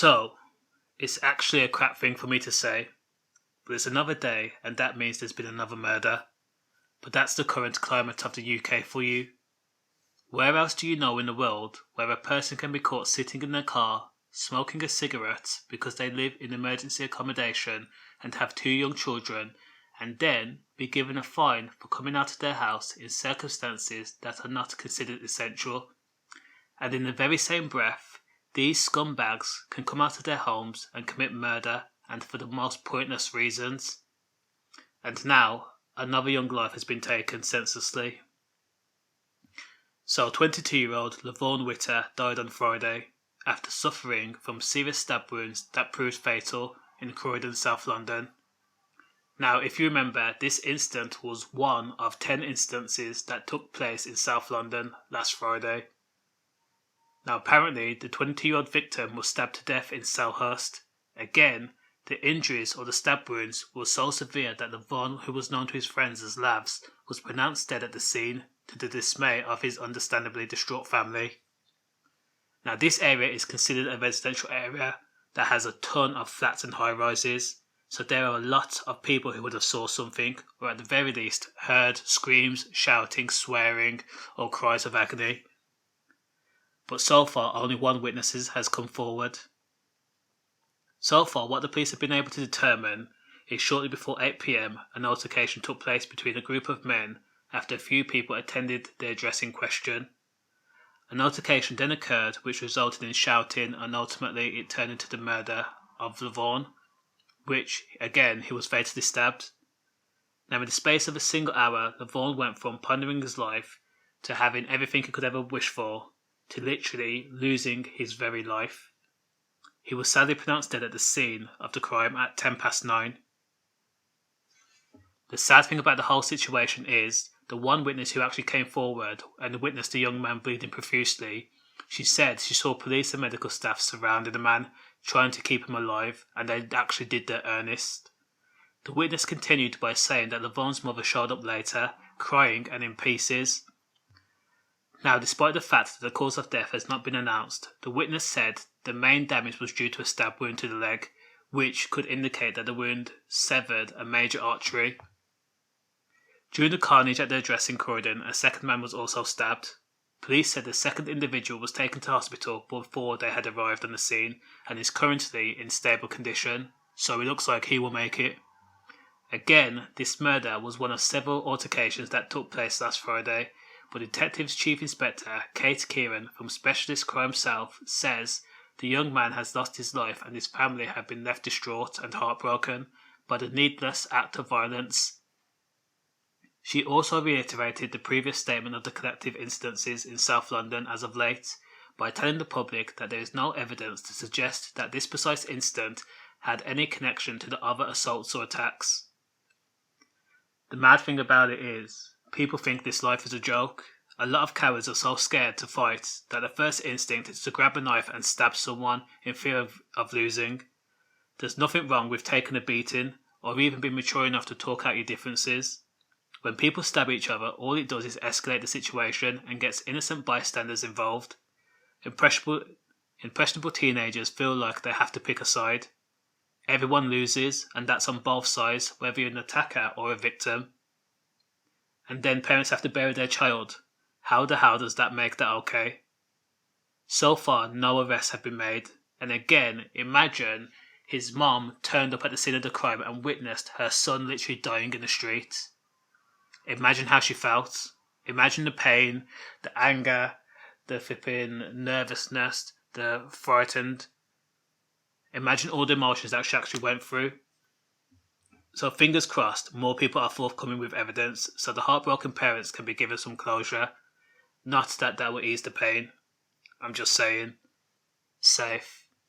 So, it's actually a crap thing for me to say, but it's another day and that means there's been another murder. But that's the current climate of the UK for you. Where else do you know in the world where a person can be caught sitting in their car, smoking a cigarette because they live in emergency accommodation and have two young children, and then be given a fine for coming out of their house in circumstances that are not considered essential? And in the very same breath, these scumbags can come out of their homes and commit murder, and for the most pointless reasons. And now, another young life has been taken senselessly. So 22-year-old Lavaun Witter died on Friday after suffering from serious stab wounds that proved fatal in Croydon, South London. Now, if you remember, this incident was one of 10 instances that took place in South London last Friday. Now, apparently, the 22-year-old victim was stabbed to death in Selhurst. Again, the injuries or the stab wounds were so severe that Lavaun, who was known to his friends as Lavs, was pronounced dead at the scene, to the dismay of his understandably distraught family. Now, this area is considered a residential area that has a ton of flats and high-rises, so there are a lot of people who would have saw something, or at the very least heard screams, shouting, swearing, or cries of agony. But so far, only one witness has come forward. So far, what the police have been able to determine is shortly before 8 p.m, an altercation took place between a group of men after a few people attended the address in question. An altercation then occurred which resulted in shouting, and ultimately it turned into the murder of Lavaun, which, again, he was fatally stabbed. Now, in the space of a single hour, Lavaun went from pondering his life to having everything he could ever wish for, to literally losing his very life. He was sadly pronounced dead at the scene of the crime at 9:10. The sad thing about the whole situation is, the one witness who actually came forward and witnessed the young man bleeding profusely, she said she saw police and medical staff surrounding the man, trying to keep him alive, and they actually did their earnest. The witness continued by saying that Lavaun's mother showed up later, crying and in pieces. Now, despite the fact that the cause of death has not been announced, the witness said the main damage was due to a stab wound to the leg, which could indicate that the wound severed a major artery. During the carnage at the address in Croydon, a second man was also stabbed. Police said the second individual was taken to hospital before they had arrived on the scene and is currently in stable condition, so it looks like he will make it. Again, this murder was one of several altercations that took place last Friday, but Detectives Chief Inspector Kate Kieran from Specialist Crime South says the young man has lost his life and his family have been left distraught and heartbroken by the needless act of violence. She also reiterated the previous statement of the collective incidences in South London as of late by telling the public that there is no evidence to suggest that this precise incident had any connection to the other assaults or attacks. The mad thing about it is, people think this life is a joke. A lot of cowards are so scared to fight that the first instinct is to grab a knife and stab someone in fear of losing. There's nothing wrong with taking a beating, or even being mature enough to talk out your differences. When people stab each other, all it does is escalate the situation and gets innocent bystanders involved. Impressionable teenagers feel like they have to pick a side. Everyone loses, and that's on both sides, whether you're an attacker or a victim. And then parents have to bury their child. How the hell does that make that okay? So far, no arrests have been made. And again, imagine his mom turned up at the scene of the crime and witnessed her son literally dying in the street. Imagine how she felt. Imagine the pain, the anger, the flipping nervousness, the frightened. Imagine all the emotions that she actually went through. So fingers crossed, more people are forthcoming with evidence so the heartbroken parents can be given some closure. Not that that will ease the pain. I'm just saying. Safe.